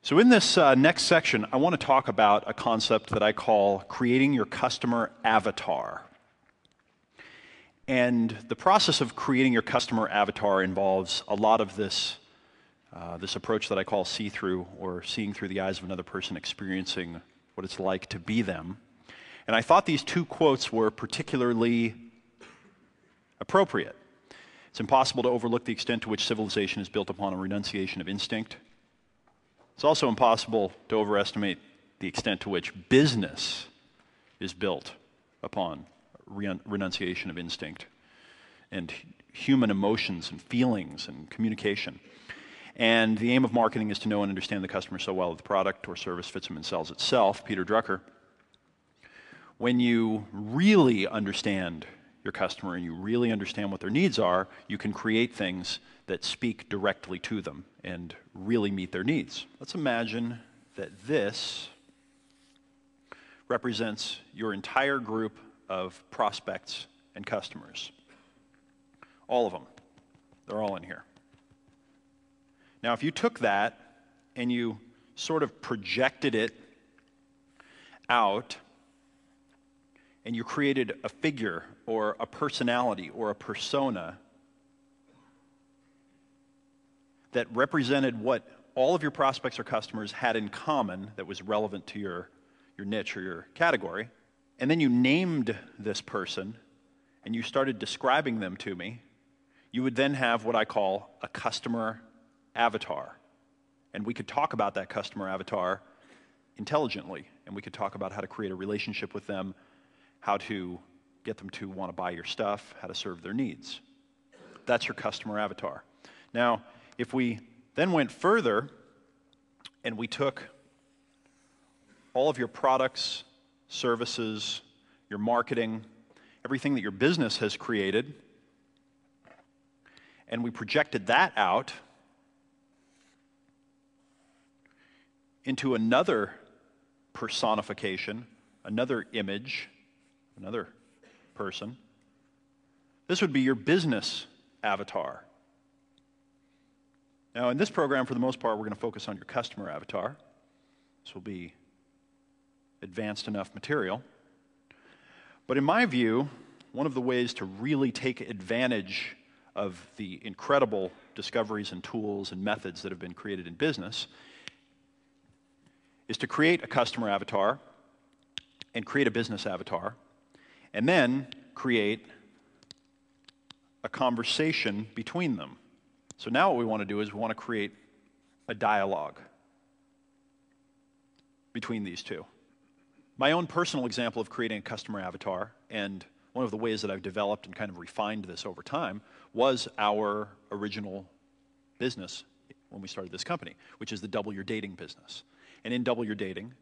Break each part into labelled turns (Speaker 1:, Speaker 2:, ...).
Speaker 1: So in this next section, I want to talk about a concept that I call creating your customer avatar. And the process of creating your customer avatar involves a lot of this approach that I call see-through, or seeing through the eyes of another person, experiencing what it's like to be them. And I thought these two quotes were particularly appropriate. It's impossible to overlook the extent to which civilization is built upon a renunciation of instinct. It's also impossible to overestimate the extent to which business is built upon renunciation of instinct and human emotions and feelings and communication. And the aim of marketing is to know and understand the customer so well that the product or service fits him and sells itself. Peter Drucker. When you really understand your customer and you really understand what their needs are, you can create things that speak directly to them and really meet their needs. Let's imagine that this represents your entire group of prospects and customers. All of them. They're all in here. Now, if you took that and you sort of projected it out and you created a figure or a personality or a persona that represented what all of your prospects or customers had in common that was relevant to your niche or your category, and then you named this person and you started describing them to me, you would then have what I call a customer avatar. And we could talk about that customer avatar intelligently, and we could talk about how to create a relationship with them, how to get them to want to buy your stuff, how to serve their needs. That's your customer avatar. Now, if we then went further and we took all of your products, services, your marketing, everything that your business has created, and we projected that out into another personification, another image, another person, this would be your business avatar. Now, in this program, for the most part, we're going to focus on your customer avatar. This will be advanced enough material. But in my view, one of the ways to really take advantage of the incredible discoveries and tools and methods that have been created in business is to create a customer avatar and create a business avatar, and then create a conversation between them. So now what we want to do is we want to create a dialogue between these two. My own personal example of creating a customer avatar, and one of the ways that I've developed and kind of refined this over time, was our original business when we started this company, which is the Double Your Dating business. And in Double Your Dating,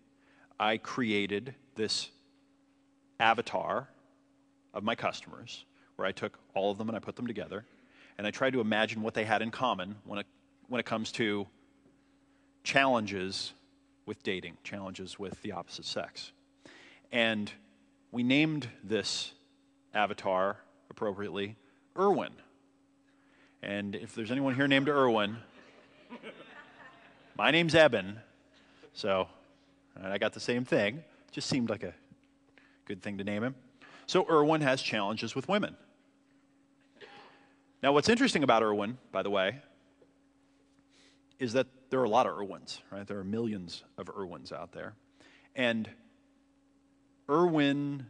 Speaker 1: I created this avatar of my customers, where I took all of them and I put them together, and I tried to imagine what they had in common when it comes to challenges with dating, challenges with the opposite sex. And we named this avatar appropriately Irwin. And if there's anyone here named Irwin, my name's Eben, so I got the same thing. Just seemed like a good thing to name him. So Irwin has challenges with women. Now, what's interesting about Irwin, by the way, is that there are a lot of Irwins, right? There are millions of Irwins out there. And Irwins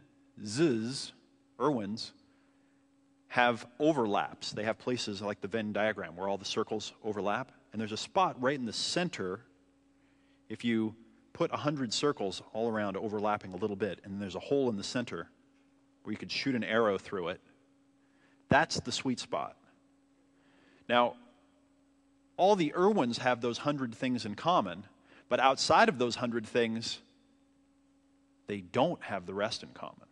Speaker 1: have overlaps. They have places like the Venn diagram where all the circles overlap. And there's a spot right in the center. If you put 100 circles all around overlapping a little bit, and there's a hole in the center where you could shoot an arrow through it, that's the sweet spot. Now, all the Irwins have those 100 things in common, but outside of those 100 things, they don't have the rest in common.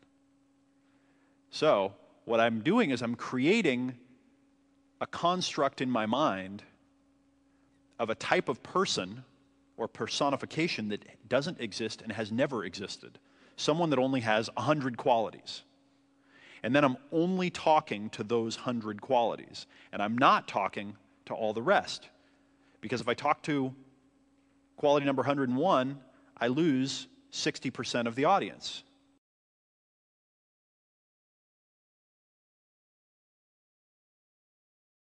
Speaker 1: So, what I'm doing is I'm creating a construct in my mind of a type of person or personification that doesn't exist and has never existed. Someone that only has 100 qualities. And then I'm only talking to those 100 qualities. And I'm not talking to all the rest. Because if I talk to quality number 101, I lose 60% of the audience.